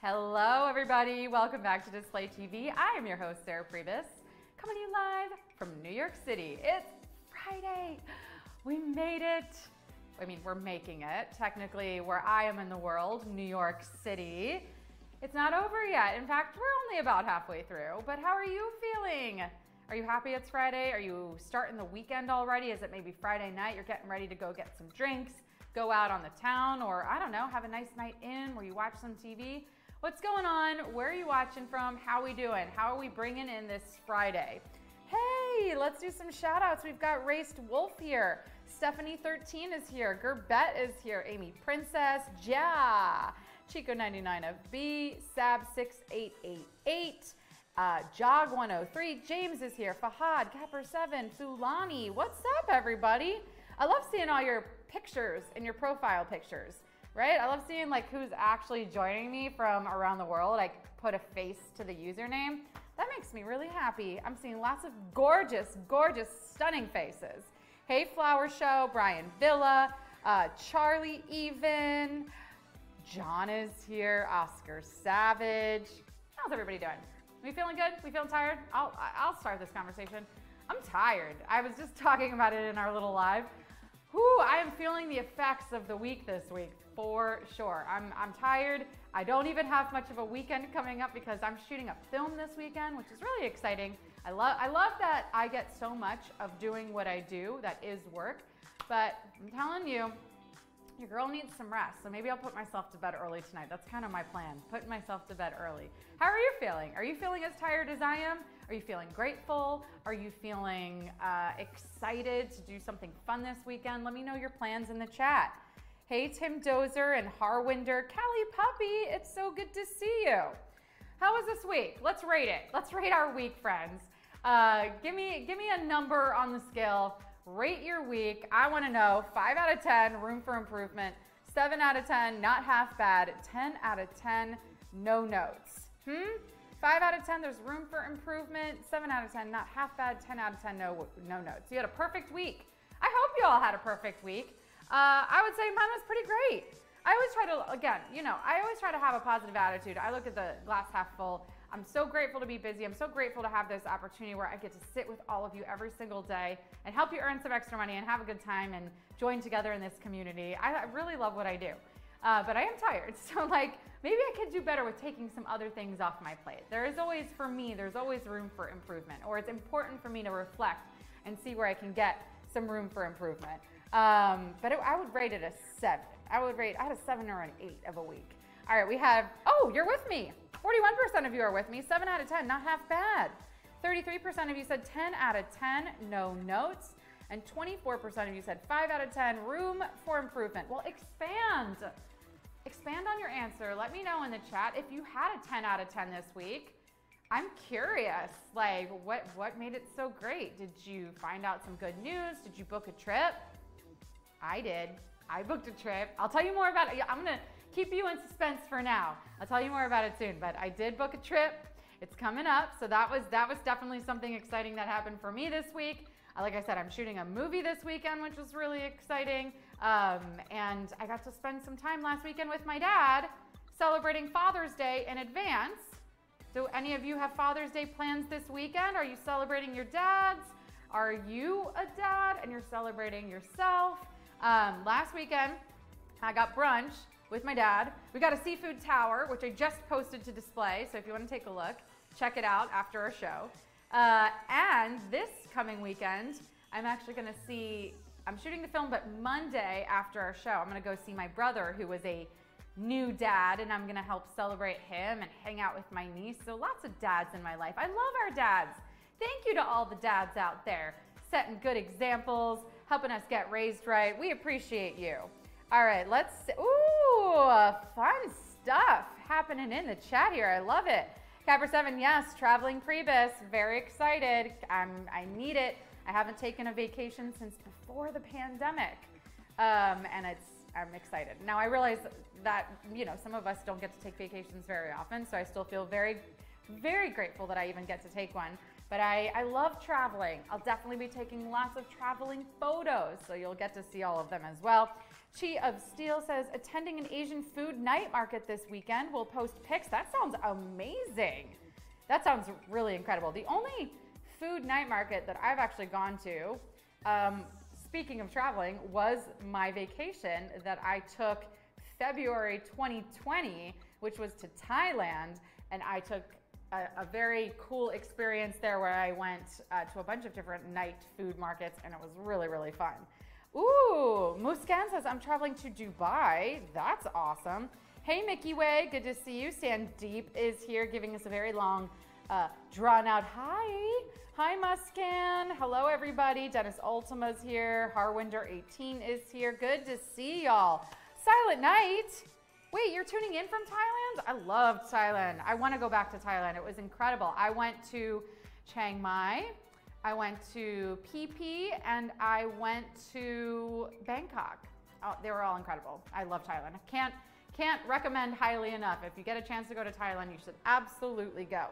Hello everybody, welcome back to Display TV. I am your host, Sarah Pribis, coming to you live from New York City. It's Friday. We made it. I mean, we're making it. Technically, where I am in the world, New York City. It's not over yet. In fact, we're only about halfway through, but how are you feeling? Are you happy it's Friday? Are you starting the weekend already? Is it maybe Friday night? You're getting ready to go get some drinks, go out on the town, or I don't know, have a nice night in where you watch some TV? What's going on? Where are you watching from? How are we doing? How are we bringing in this Friday? Hey, let's do some shout outs. We've got Raced Wolf here. Stephanie13 is here. Gerbette is here. Amy Princess, Ja, Chico99FB, Sab6888, Jog103, James is here. Fahad, Capper7, Fulani. What's up, everybody? I love seeing all your pictures and your profile pictures. Right? I love seeing like who's actually joining me from around the world. I put a face to the username. That makes me really happy. I'm seeing lots of gorgeous, gorgeous, stunning faces. Hey Flower Show, Brian Villa, Charlie Even, John is here, Oscar Savage. How's everybody doing? We feeling good? We feeling tired? I'll start this conversation. I'm tired. I was just talking about it in our little live. Whew, I am feeling the effects of the week this week, for sure. I'm tired. I don't even have much of a weekend coming up because I'm shooting a film this weekend, which is really exciting. I love that I get so much of doing what I do that is work, but I'm telling you, your girl needs some rest, so maybe I'll put myself to bed early tonight. That's kind of my plan, putting myself to bed early. How are you feeling? Are you feeling as tired as I am? Are you feeling grateful? Are you feeling excited to do something fun this weekend? Let me know your plans in the chat. Hey, Tim Dozer and Harwinder. Callie Puppy, it's so good to see you. How was this week? Let's rate it. Let's rate our week, friends. Give me a number on the scale. Rate your week. I want to know 5 out of 10, room for improvement. 7 out of 10, not half bad. 10 out of 10, no notes. 5 out of 10, there's room for improvement. 7 out of 10, not half bad. 10 out of 10, no notes. You had a perfect week. I hope you all had a perfect week. I would say mine was pretty great. I always try to, again, I always try to have a positive attitude. I look at the glass half full. I'm so grateful to be busy. I'm so grateful to have this opportunity where I get to sit with all of you every single day and help you earn some extra money and have a good time and join together in this community. I really love what I do, but I am tired. So like, maybe I could do better with taking some other things off my plate. There is always, for me, there's always room for improvement, or it's important for me to reflect and see where I can get some room for improvement. But I would rate it a 7. I had a 7 or an 8 of a week. All right, we have, oh, you're with me. 41% of you are with me. 7 out of 10, not half bad. 33% of you said 10 out of 10, no notes. And 24% of you said 5 out of 10, room for improvement. Well, expand on your answer. Let me know in the chat if you had a 10 out of 10 this week. I'm curious, like what made it so great? Did you find out some good news? Did you book a trip? I did. I booked a trip. I'll tell you more about it. I'm gonna keep you in suspense for now. I'll tell you more about it soon, but I did book a trip. It's coming up, so that was definitely something exciting that happened for me this week. Like I said, I'm shooting a movie this weekend, which was really exciting, and I got to spend some time last weekend with my dad celebrating Father's Day in advance. Do any of you have Father's Day plans this weekend? Are you celebrating your dads? Are you a dad and you're celebrating yourself? Last weekend, I got brunch with my dad. We got a seafood tower, which I just posted to display. So if you want to take a look, check it out after our show. And this coming weekend, I'm actually going to see, I'm shooting the film, but Monday after our show, I'm going to go see my brother who was a new dad, and I'm going to help celebrate him and hang out with my niece. So lots of dads in my life. I love our dads. Thank you to all the dads out there, setting good examples, helping us get raised right. We appreciate you. All right, let's, ooh, fun stuff happening in the chat here. I love it. Capper7, yes, traveling Prebis, very excited. I need it. I haven't taken a vacation since before the pandemic, and I'm excited. Now I realize that, some of us don't get to take vacations very often, so I still feel very, very grateful that I even get to take one. But I love traveling. I'll definitely be taking lots of traveling photos, so you'll get to see all of them as well. Chi of Steel says, attending an Asian food night market this weekend. We'll post pics. That sounds amazing. That sounds really incredible. The only food night market that I've actually gone to, speaking of traveling, was my vacation that I took February 2020, which was to Thailand, and I took a very cool experience there where I went to a bunch of different night food markets, and it was really, really fun. Ooh, Muskan says, I'm traveling to Dubai. That's awesome. Hey, Mickey Way, good to see you. Sandeep is here giving us a very long, drawn out hi. Hi, Muskan. Hello, everybody. Dennis Ultima's here. Harwinder18 is here. Good to see y'all. Silent Night. Wait, you're tuning in from Thailand? I loved Thailand. I want to go back to Thailand. It was incredible. I went to Chiang Mai. I went to Phi Phi, and I went to Bangkok. Oh, they were all incredible. I love Thailand. I can't recommend highly enough. If you get a chance to go to Thailand, you should absolutely go.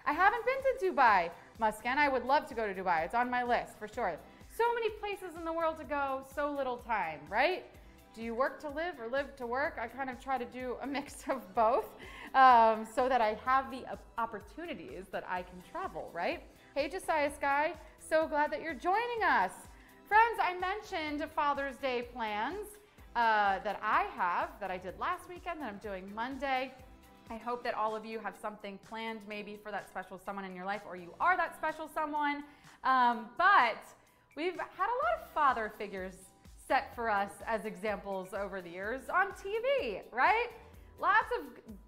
I haven't been to Dubai, Muskan. I would love to go to Dubai. It's on my list for sure. So many places in the world to go, so little time, right? Do you work to live or live to work? I kind of try to do a mix of both so that I have the opportunities that I can travel, right? Hey, Josiah Sky, so glad that you're joining us. Friends, I mentioned Father's Day plans that I have, that I did last weekend, that I'm doing Monday. I hope that all of you have something planned maybe for that special someone in your life, or you are that special someone. But we've had a lot of father figures set for us as examples over the years on TV, right? Lots of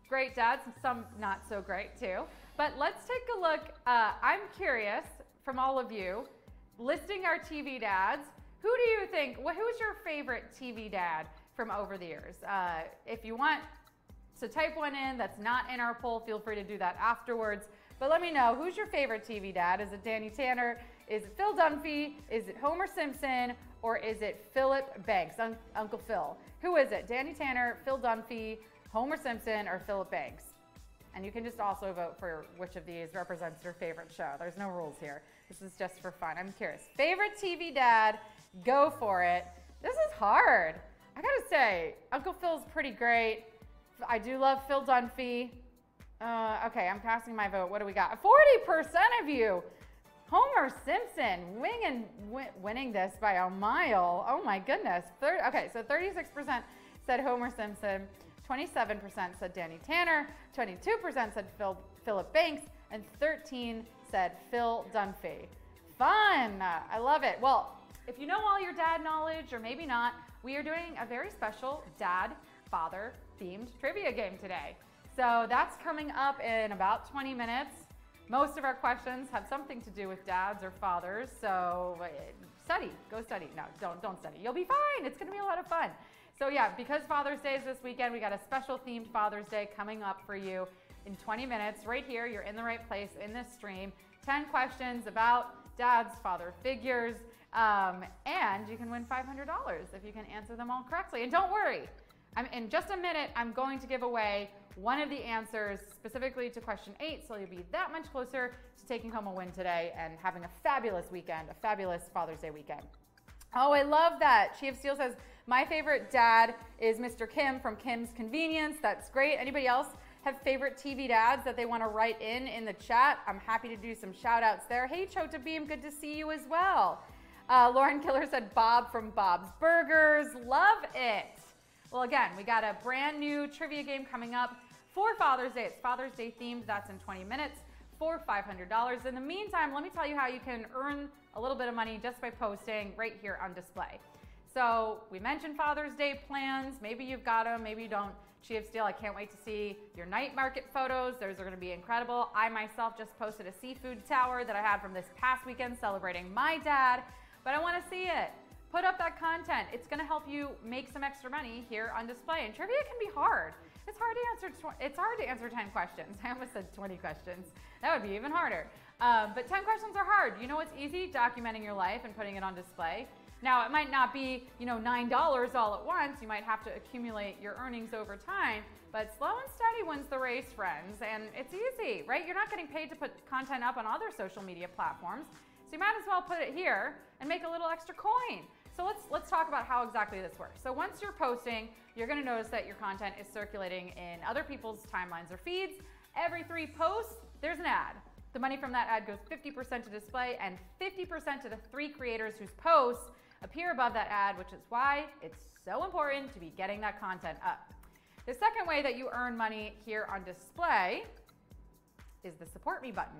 great dads, some not so great too. But let's take a look. I'm curious from all of you, listing our TV dads, who do you think, who's your favorite TV dad from over the years? If you want to type one in that's not in our poll, feel free to do that afterwards. But let me know, who's your favorite TV dad? Is it Danny Tanner? Is it Phil Dunphy? Is it Homer Simpson? Or is it Philip Banks, Uncle Phil? Who is it? Danny Tanner, Phil Dunphy, Homer Simpson, or Philip Banks? And you can just also vote for which of these represents your favorite show. There's no rules here. This is just for fun. I'm curious. Favorite TV dad, go for it. This is hard. I gotta say, Uncle Phil's pretty great. I do love Phil Dunphy. Okay, I'm casting my vote. What do we got? 40% of you. Homer Simpson winning this by a mile. Oh my goodness. Okay, so 36% said Homer Simpson, 27% said Danny Tanner, 22% said Philip Banks, and 13% said Phil Dunphy. Fun. I love it. Well, if you know all your dad knowledge, or maybe not, we are doing a very special dad-father themed trivia game today. So that's coming up in about 20 minutes. Most of our questions have something to do with dads or fathers, so study, go study. No, don't study. You'll be fine. It's gonna be a lot of fun. So yeah, because Father's Day is this weekend, we got a special themed Father's Day coming up for you in 20 minutes. Right here, you're in the right place in this stream. 10 questions about dads, father figures, and you can win $500 if you can answer them all correctly. And don't worry, in just a minute, I'm going to give away one of the answers specifically to question 8, so you'll be that much closer to taking home a win today and having a fabulous weekend, a fabulous Father's Day weekend. Oh, I love that. Chi of Steel says, my favorite dad is Mr. Kim from Kim's Convenience. That's great. Anybody else have favorite TV dads that they want to write in the chat? I'm happy to do some shout outs there. Hey, Chota Beam, good to see you as well. Lauren Killer said Bob from Bob's Burgers. Love it. Well, again, we got a brand new trivia game coming up for Father's Day. It's Father's Day themed. That's in 20 minutes for $500. In the meantime, let me tell you how you can earn a little bit of money just by posting right here on display. So we mentioned Father's Day plans. Maybe you've got them, maybe you don't. Chi of Steel, I can't wait to see your night market photos. Those are gonna be incredible. I myself just posted a seafood tower that I had from this past weekend celebrating my dad, but I wanna see it. Put up that content. It's gonna help you make some extra money here on display. And trivia can be hard. It's hard to answer 10 questions. I almost said 20 questions. That would be even harder. But 10 questions are hard. You know what's easy? Documenting your life and putting it on display. Now, it might not be, $9 all at once. You might have to accumulate your earnings over time, but slow and steady wins the race, friends. And it's easy, right? You're not getting paid to put content up on other social media platforms. So you might as well put it here and make a little extra coin. So let's talk about about how exactly this works. So once you're posting, you're gonna notice that your content is circulating in other people's timelines or feeds. Every 3 posts, there's an ad. The money from that ad goes 50% to display and 50% to the 3 creators whose posts appear above that ad, which is why it's so important to be getting that content up. The second way that you earn money here on display is the support me button.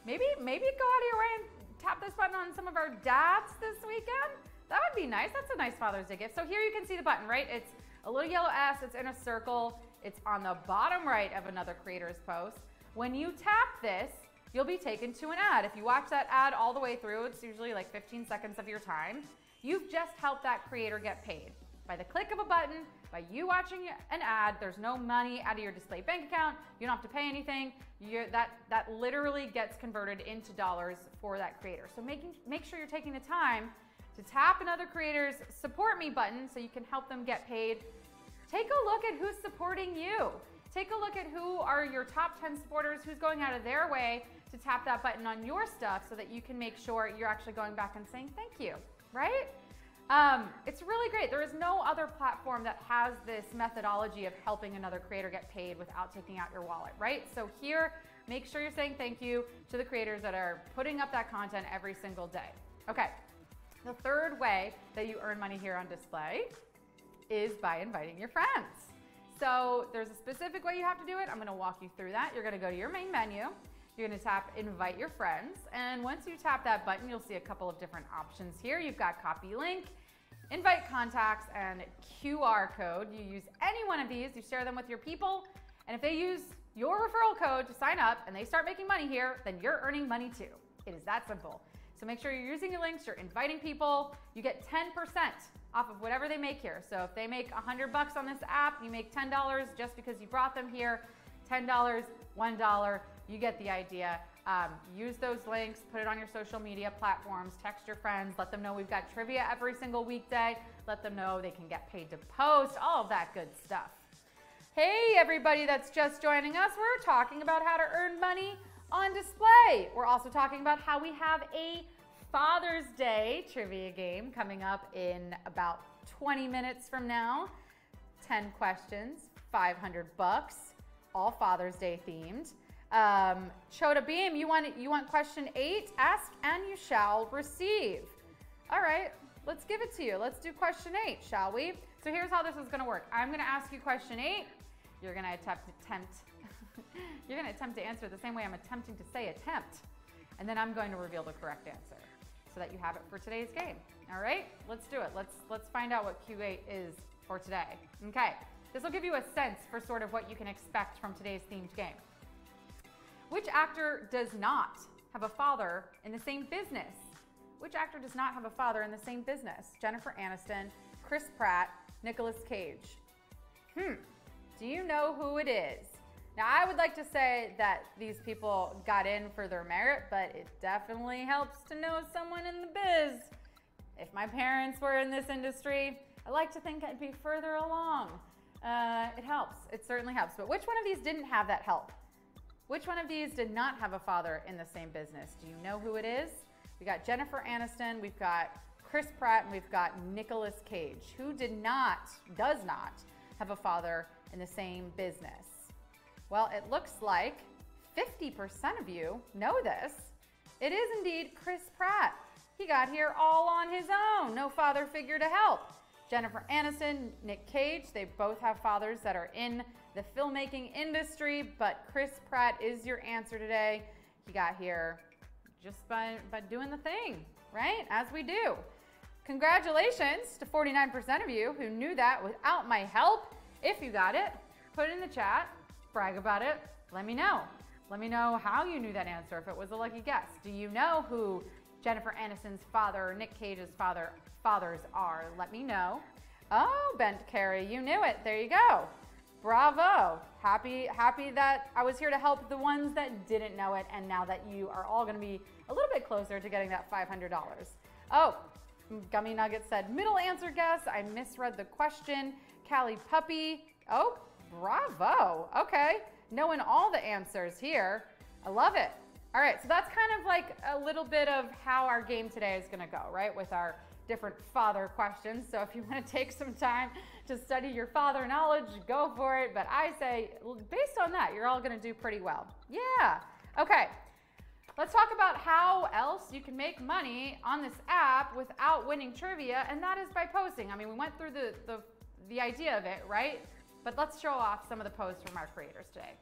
Maybe go out of your way and tap this button on some of our dads this weekend. That would be nice. That's a nice Father's Day gift. So here you can see the button, right? It's a little yellow S, it's in a circle. It's on the bottom right of another creator's post. When you tap this, you'll be taken to an ad. If you watch that ad all the way through, it's usually like 15 seconds of your time. You've just helped that creator get paid. By the click of a button, by you watching an ad, there's no money out of your display bank account. You don't have to pay anything. That literally gets converted into dollars for that creator. So make sure you're taking the time to tap another creator's support me button so you can help them get paid. Take a look at who's supporting you. Take a look at who are your top 10 supporters, who's going out of their way to tap that button on your stuff so that you can make sure you're actually going back and saying thank you, right? It's really great. There is no other platform that has this methodology of helping another creator get paid without taking out your wallet, right? So here, make sure you're saying thank you to the creators that are putting up that content every single day. Okay, the third way that you earn money here on display is by inviting your friends. So there's a specific way you have to do it. I'm gonna walk you through that. You're gonna go to your main menu. You're gonna tap invite your friends. And once you tap that button, you'll see a couple of different options here. You've got copy link, invite contacts, and QR code. You use any one of these, you share them with your people. And if they use your referral code to sign up and they start making money here, then you're earning money too. It is that simple. So make sure you're using your links, you're inviting people. You get 10% off of whatever they make here. So if they make $100 on this app, you make $10 just because you brought them here. $10, $1, you get the idea. Use those links, put it on your social media platforms, text your friends, let them know we've got trivia every single weekday, let them know they can get paid to post, all of that good stuff. Hey everybody that's just joining us, we're talking about how to earn money on display. We're also talking about how we have a Father's Day trivia game coming up in about 20 minutes from now. 10 questions, $500, all Father's Day themed. Chota Beam, you want question 8? Ask and you shall receive. All right, let's give it to you. Let's do question 8, shall we? So here's how this is gonna work. I'm gonna ask you question 8. You're gonna attempt to answer the same way I'm attempting to say attempt. And then I'm going to reveal the correct answer so that you have it for today's game. All right, let's do it. Let's find out what Q8 is for today. Okay, this will give you a sense for sort of what you can expect from today's themed game. Which actor does not have a father in the same business? Which actor does not have a father in the same business? Jennifer Aniston, Chris Pratt, Nicolas Cage. Do you know who it is? Now, I would like to say that these people got in for their merit, but it definitely helps to know someone in the biz. If my parents were in this industry, I like to think I'd be further along. It helps. It certainly helps. But which one of these didn't have that help? Which one of these did not have a father in the same business? Do you know who it is? We got Jennifer Aniston, we've got Chris Pratt, and we've got Nicolas Cage. Who does not have a father in the same business? Well, it looks like 50% of you know this. It is indeed Chris Pratt. He got here all on his own, no father figure to help. Jennifer Aniston, Nick Cage, they both have fathers that are in the filmmaking industry, but Chris Pratt is your answer today. He got here just by doing the thing, right? As we do. Congratulations to 49% of you who knew that without my help. If you got it, put it in the chat, brag about it, let me know. Let me know how you knew that answer, if it was a lucky guess. Do you know who Jennifer Aniston's father or Nick Cage's fathers are? Let me know. Oh, Bent Carey, you knew it. There you go. Bravo. Happy that I was here to help the ones that didn't know it, and now that you are all going to be a little bit closer to getting that $500. Oh, Gummy Nugget said, middle answer guess. I misread the question. Callie Puppy. Oh, bravo. Okay. Knowing all the answers here. I love it. All right, so that's kind of like a little bit of how our game today is going to go, right? With our different father questions. So if you want to take some time to study your father knowledge, go for it. But I say, based on that, you're all going to do pretty well. Yeah. Okay. Let's talk about how else you can make money on this app without winning trivia, and that is by posting. I mean, we went through the idea of it, right? But let's show off some of the posts from our creators today.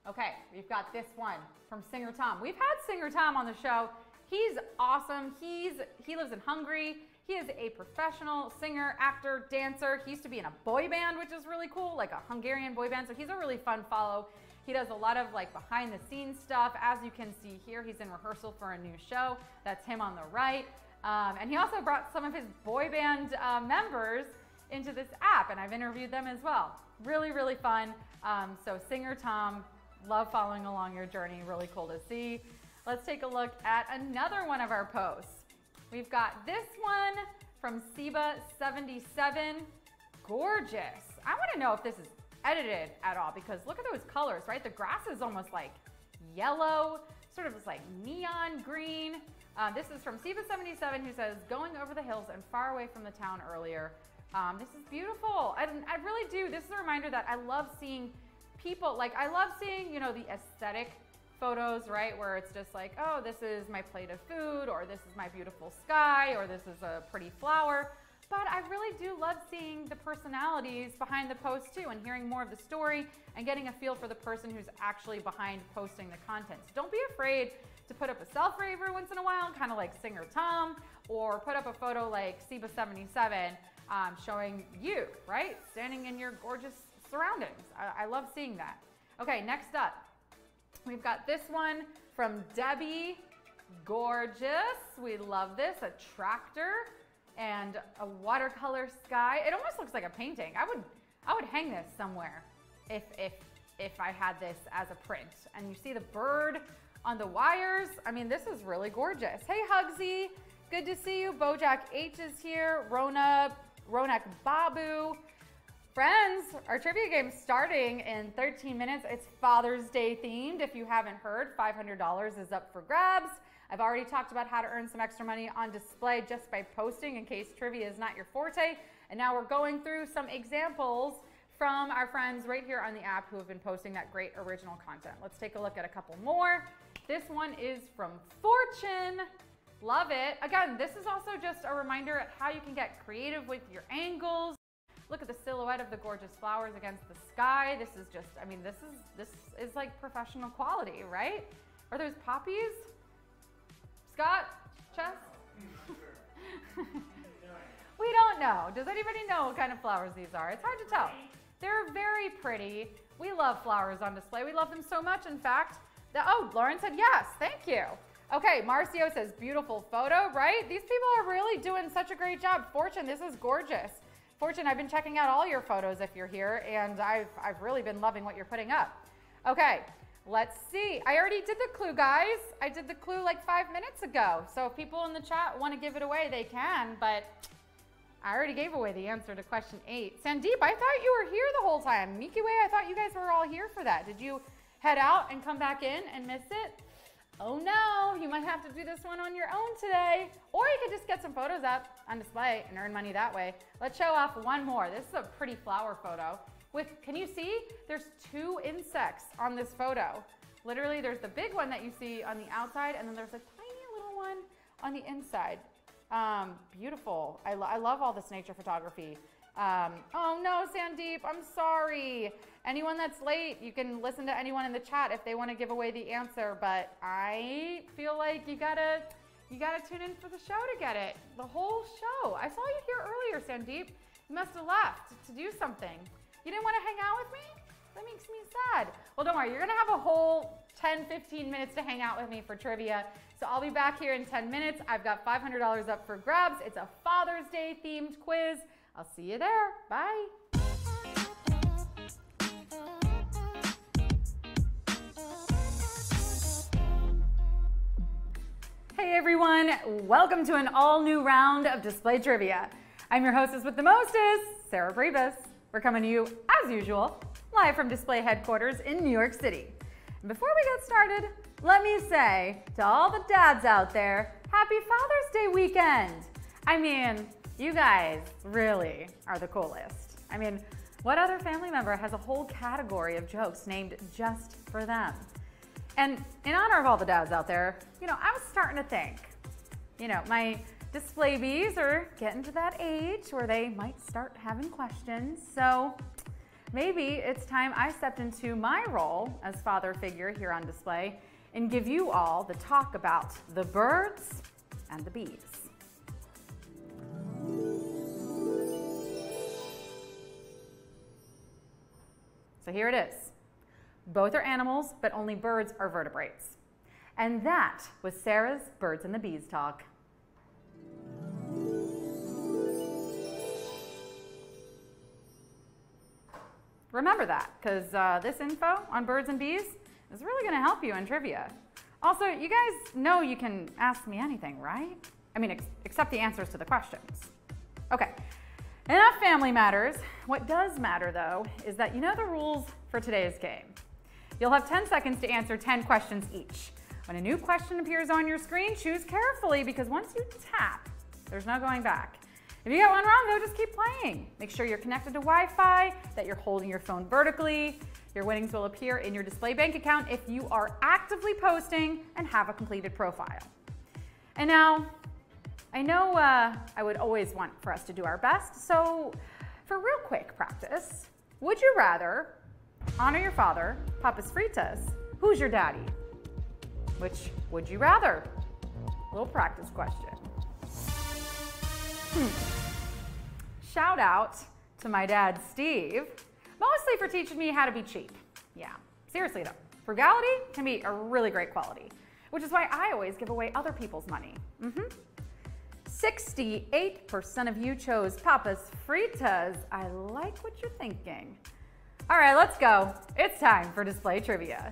Okay, we've got this one from Singer Tom. We've had Singer Tom on the show. He's awesome. He lives in Hungary. He is a professional singer, actor, dancer. He used to be in a boy band, which is really cool, like a Hungarian boy band. So he's a really fun follow. He does a lot of like behind the scenes stuff. As you can see here, he's in rehearsal for a new show. That's him on the right. And he also brought some of his boy band members into this app, and I've interviewed them as well. Really, really fun. So Singer Tom, love following along your journey. Really cool to see. Let's take a look at another one of our posts. We've got this one from Seba77. Gorgeous. I want to know if this is edited at all, because look at those colors, right? The grass is almost like yellow, sort of like neon green. This is from Seba77, who says, going over the hills and far away from the town earlier. This is beautiful. I really do. This is a reminder that I love seeing people, like I love seeing, you know, the aesthetic photos, right? Where it's just like, oh, this is my plate of food, or this is my beautiful sky, or this is a pretty flower. But I really do love seeing the personalities behind the post too, and hearing more of the story and getting a feel for the person who's actually behind posting the content. So don't be afraid to put up a selfie every once in a while, kind of like Singer Tom, or put up a photo like Seba77 showing you, right? Standing in your gorgeous surroundings. I love seeing that. Okay, next up, we've got this one from Debbie. Gorgeous. We love this. A tractor and a watercolor sky. It almost looks like a painting. I would hang this somewhere if I had this as a print. And you see the bird on the wires. I mean, this is really gorgeous. Hey, Hugsy. Good to see you. Bojack H is here. Ronak Babu. Friends, our trivia game's starting in 13 minutes. It's Father's Day themed. If you haven't heard, $500 is up for grabs. I've already talked about how to earn some extra money on display just by posting, in case trivia is not your forte. And now we're going through some examples from our friends right here on the app who have been posting that great original content. Let's take a look at a couple more. This one is from Fortune. Love it. Again, this is also just a reminder of how you can get creative with your angles. Look at the silhouette of the gorgeous flowers against the sky. This is just, I mean, this is like professional quality, right? Are those poppies? Scott? Chess? We don't know. Does anybody know what kind of flowers these are? It's hard to tell. They're very pretty. We love flowers on display. We love them so much, in fact. Oh, Lauren said yes. Thank you. Okay, Marcio says beautiful photo, right? These people are really doing such a great job. Fortune, this is gorgeous. Fortune, I've been checking out all your photos if you're here, and I've really been loving what you're putting up. Okay, let's see. I already did the clue, guys. I did the clue like 5 minutes ago. So if people in the chat want to give it away, they can, but I already gave away the answer to question 8. Sandeep, I thought you were here the whole time. Mikiway, I thought you guys were all here for that. Did you head out and come back in and miss it? Oh no, you might have to do this one on your own today. Or you could just get some photos up on display and earn money that way. Let's show off one more. This is a pretty flower photo. Can you see? There's 2 insects on this photo. Literally, there's the big one that you see on the outside, and then there's a tiny little one on the inside. Beautiful. I love all this nature photography. Oh no, Sandeep, I'm sorry. Anyone that's late, you can listen to anyone in the chat if they want to give away the answer, but I feel like you gotta tune in for the show to get it. The whole show. I saw you here earlier, Sandeep. You must have left to do something. You didn't want to hang out with me? That makes me sad. Well, don't worry, you're gonna have a whole 10-15 minutes to hang out with me for trivia. So I'll be back here in 10 minutes. I've got $500 up for grabs. It's a Father's Day themed quiz. I'll see you there. Bye. Hey everyone, welcome to an all new round of display trivia. I'm your hostess with the mostest, Sarah Pribis. We're coming to you, as usual, live from display headquarters in New York City. And before we get started, let me say to all the dads out there, happy Father's Day weekend. I mean, you guys really are the coolest. I mean, what other family member has a whole category of jokes named just for them? And in honor of all the dads out there, I was starting to think, my display bees are getting to that age where they might start having questions. So maybe it's time I stepped into my role as father figure here on display and give you all the talk about the birds and the bees. So here it is. Both are animals, but only birds are vertebrates. And that was Sarah's Birds and the Bees talk. Remember that, because this info on birds and bees is really going to help you in trivia. Also, you guys know you can ask me anything, right? I mean, except the answers to the questions. Okay. Enough family matters. What does matter, though, is that you know the rules for today's game. You'll have 10 seconds to answer 10 questions each. When a new question appears on your screen, choose carefully because once you tap, there's no going back. If you get one wrong, though, just keep playing. Make sure you're connected to Wi-Fi, that you're holding your phone vertically. Your winnings will appear in your display bank account if you are actively posting and have a completed profile. And now, I know I would always want for us to do our best, so for real quick practice, would you rather honor your father, Papas Fritas? Who's your daddy? Which would you rather? Little practice question. Shout out to my dad, Steve, mostly for teaching me how to be cheap. Yeah, seriously though, frugality can be a really great quality, which is why I always give away other people's money. 68% of you chose Papas Fritas. I like what you're thinking. All right, let's go. It's time for display trivia.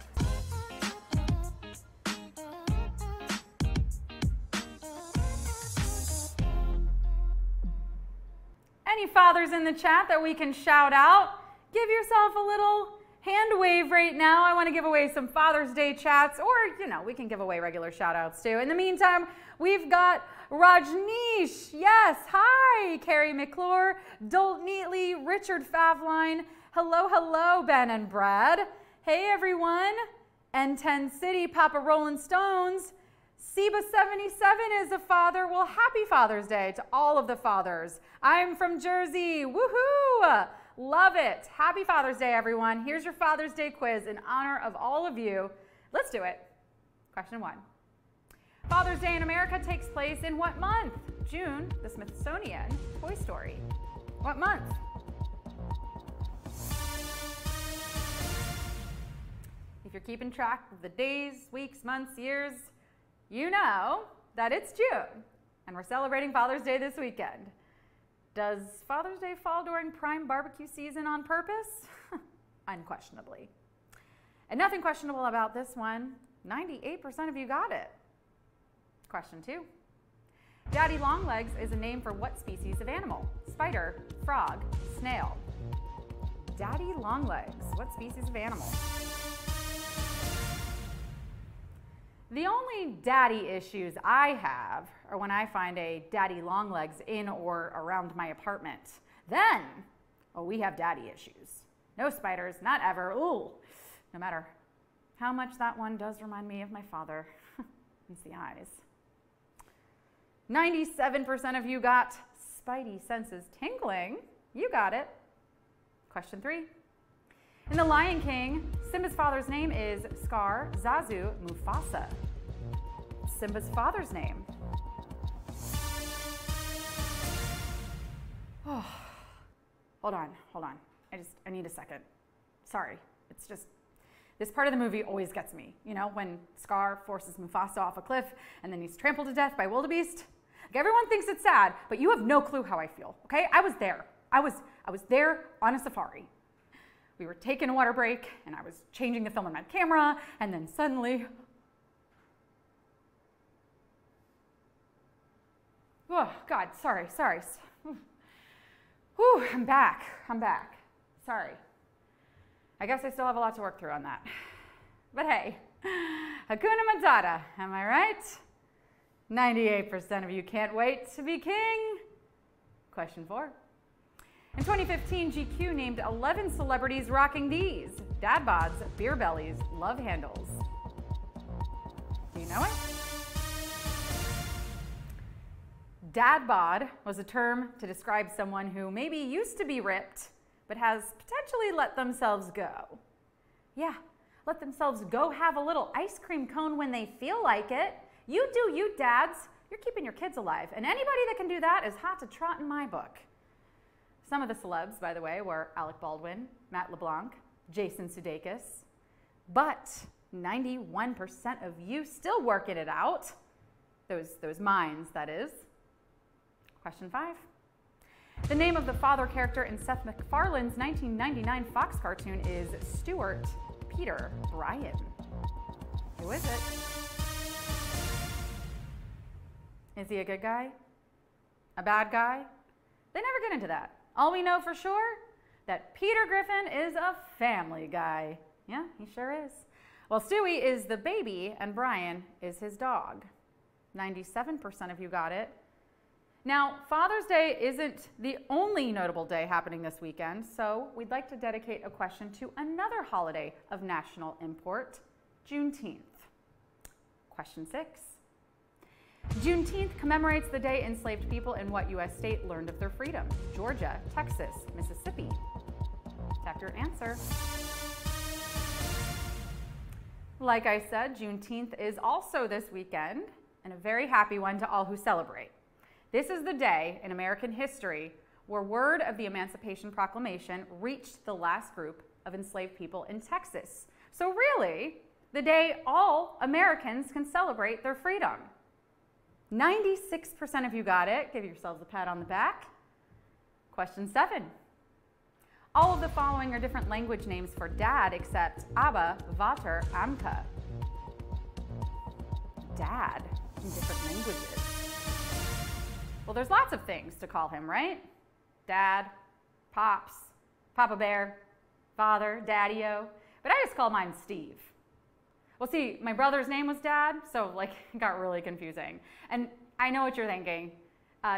Any fathers in the chat that we can shout out? Give yourself a little hand wave right now. I want to give away some Father's Day chats, or, we can give away regular shout outs too. In the meantime, we've got Rajneesh, yes, hi, Carrie McClure, Dolt Neatly, Richard Favline, hello, Ben and Brad. Hey everyone, N10 City, Papa Rolling Stones, Seba77 is a father. Well, happy Father's Day to all of the fathers. I'm from Jersey, woohoo! Love it. Happy Father's Day, everyone. Here's your Father's Day quiz in honor of all of you. Let's do it. Question 1. Father's Day in America takes place in what month? June, the Smithsonian, Toy Story. What month? If you're keeping track of the days, weeks, months, years, you know that it's June, and we're celebrating Father's Day this weekend. Does Father's Day fall during prime barbecue season on purpose? Unquestionably. And nothing questionable about this one. 98% of you got it. Question 2. Daddy Longlegs is a name for what species of animal? Spider, frog, snail. Daddy Longlegs, what species of animal? The only daddy issues I have are when I find a daddy longlegs in or around my apartment. Then, we have daddy issues. No spiders, not ever. Ooh, no matter how much that one does remind me of my father. It's the eyes. 97% of you got spidey senses tingling. You got it. Question 3. In The Lion King, Simba's father's name is Scar, Zazu, Mufasa. Simba's father's name. Oh, hold on. I need a second. Sorry, it's just, this part of the movie always gets me. When Scar forces Mufasa off a cliff and then he's trampled to death by wildebeest. Everyone thinks it's sad, but you have no clue how I feel, okay? I was there. I was there on a safari. We were taking a water break, and I was changing the film on my camera, and then suddenly, oh, God, sorry. Whew, I'm back. Sorry. I guess I still have a lot to work through on that. But hey, Hakuna Matata, am I right? 98% of you can't wait to be king. Question 4. In 2015, GQ named 11 celebrities rocking these: dad bods, beer bellies, love handles. Do you know it? Dad bod was a term to describe someone who maybe used to be ripped, but has potentially let themselves go. Yeah, let themselves go have a little ice cream cone when they feel like it. You do you, dads. You're keeping your kids alive, and anybody that can do that is hot to trot in my book. Some of the celebs, by the way, were Alec Baldwin, Matt LeBlanc, Jason Sudeikis, but 91% of you still working it out. Those minds, that is. Question 5. The name of the father character in Seth MacFarlane's 1999 Fox cartoon is Stuart Peter Bryan. Who is it? Is he a good guy? A bad guy? They never get into that. All we know for sure, that Peter Griffin is a family guy. Yeah, he sure is. Well, Stewie is the baby and Brian is his dog. 97% of you got it. Now, Father's Day isn't the only notable day happening this weekend, so we'd like to dedicate a question to another holiday of national import, Juneteenth. Question 6. Juneteenth commemorates the day enslaved people in what U.S. state learned of their freedom? Georgia, Texas, Mississippi. Tap your answer. Like I said, Juneteenth is also this weekend, and a very happy one to all who celebrate. This is the day in American history where word of the Emancipation Proclamation reached the last group of enslaved people in Texas. So really, the day all Americans can celebrate their freedom. 96% of you got it. Give yourselves a pat on the back. Question 7. All of the following are different language names for dad except Abba, Vater, Amka. Dad in different languages. Well, there's lots of things to call him, right? Dad, Pops, Papa Bear, Father, Daddy-O. But I just call mine Steve. Well, see, my brother's name was Dad, so like it got really confusing. And I know what you're thinking.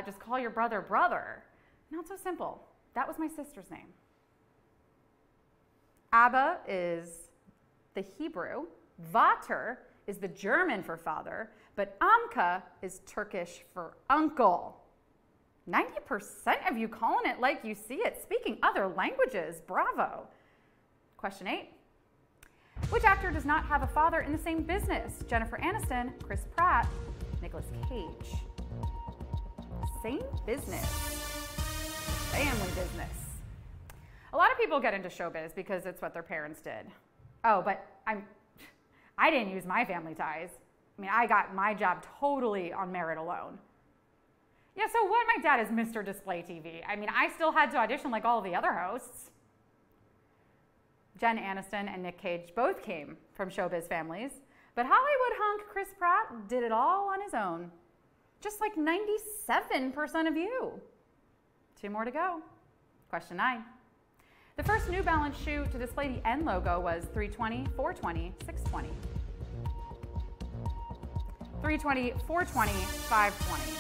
Just call your brother brother. Not so simple. That was my sister's name. Abba is the Hebrew. Vater is the German for father, but Amka is Turkish for uncle. 90% of you calling it like you see it, speaking other languages. Bravo. Question 8. Which actor does not have a father in the same business? Jennifer Aniston, Chris Pratt, Nicolas Cage. Same business. Family business. A lot of people get into showbiz because it's what their parents did. Oh, but I didn't use my family ties. I mean, I got my job totally on merit alone. Yeah, so what? My dad is Mr. Display TV. I mean, I still had to audition like all of the other hosts. Jen Aniston and Nick Cage both came from showbiz families, but Hollywood hunk Chris Pratt did it all on his own. Just like 97% of you. 2 more to go. Question 9. The first New Balance shoe to display the N logo was 320, 420, 620. 320, 420, 520.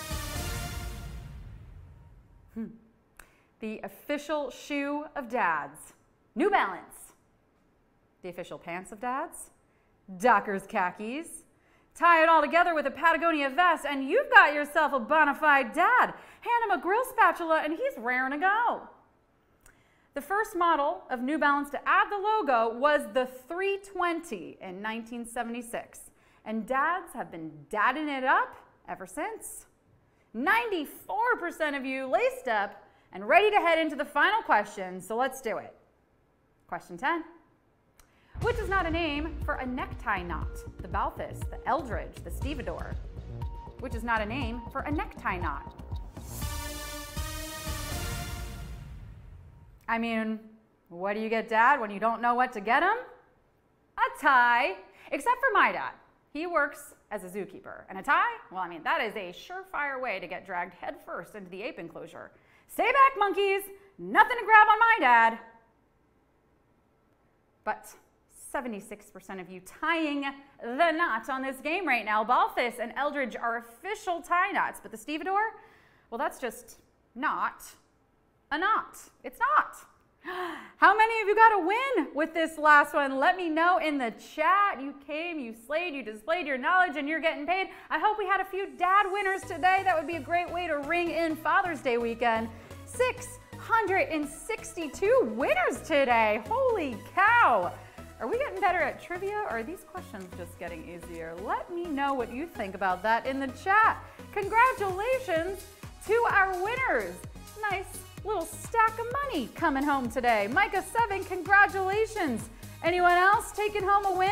The official shoe of dads, New Balance. The official pants of dads, Dockers khakis. Tie it all together with a Patagonia vest and you've got yourself a bona fide dad. Hand him a grill spatula and he's raring to go. The first model of New Balance to add the logo was the 320 in 1976. And dads have been dadding it up ever since. 94% of you laced up and ready to head into the final question, so let's do it. Question 10. Which is not a name for a necktie knot? The Balthus, the Eldridge, the Stevedore. Which is not a name for a necktie knot? I mean, what do you get, Dad, when you don't know what to get him? A tie, except for my dad. He works as a zookeeper. And a tie? Well, I mean, that is a surefire way to get dragged headfirst into the ape enclosure. Stay back, monkeys. Nothing to grab on my dad. But 76% of you tying the knot on this game right now. Balthus and Eldridge are official tie knots, but the stevedore, well, that's just not a knot. It's not. How many of you got a win with this last one? Let me know in the chat. You came, you slayed, you displayed your knowledge, and you're getting paid. I hope we had a few dad winners today. That would be a great way to ring in Father's Day weekend. 662 winners today. Holy cow. Are we getting better at trivia, or are these questions just getting easier? Let me know what you think about that in the chat. Congratulations to our winners. Nice little stack of money coming home today. Micah 7, congratulations. Anyone else taking home a win?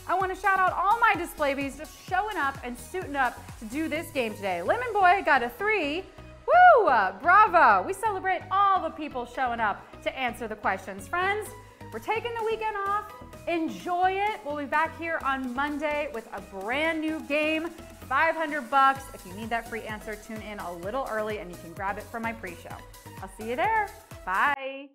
I want to shout out all my display bees just showing up and suiting up to do this game today. Lemon Boy got a 3. Woo! Bravo! We celebrate all the people showing up to answer the questions. Friends, we're taking the weekend off. Enjoy it. We'll be back here on Monday with a brand new game. $500. If you need that free answer, tune in a little early and you can grab it from my pre-show. I'll see you there. Bye.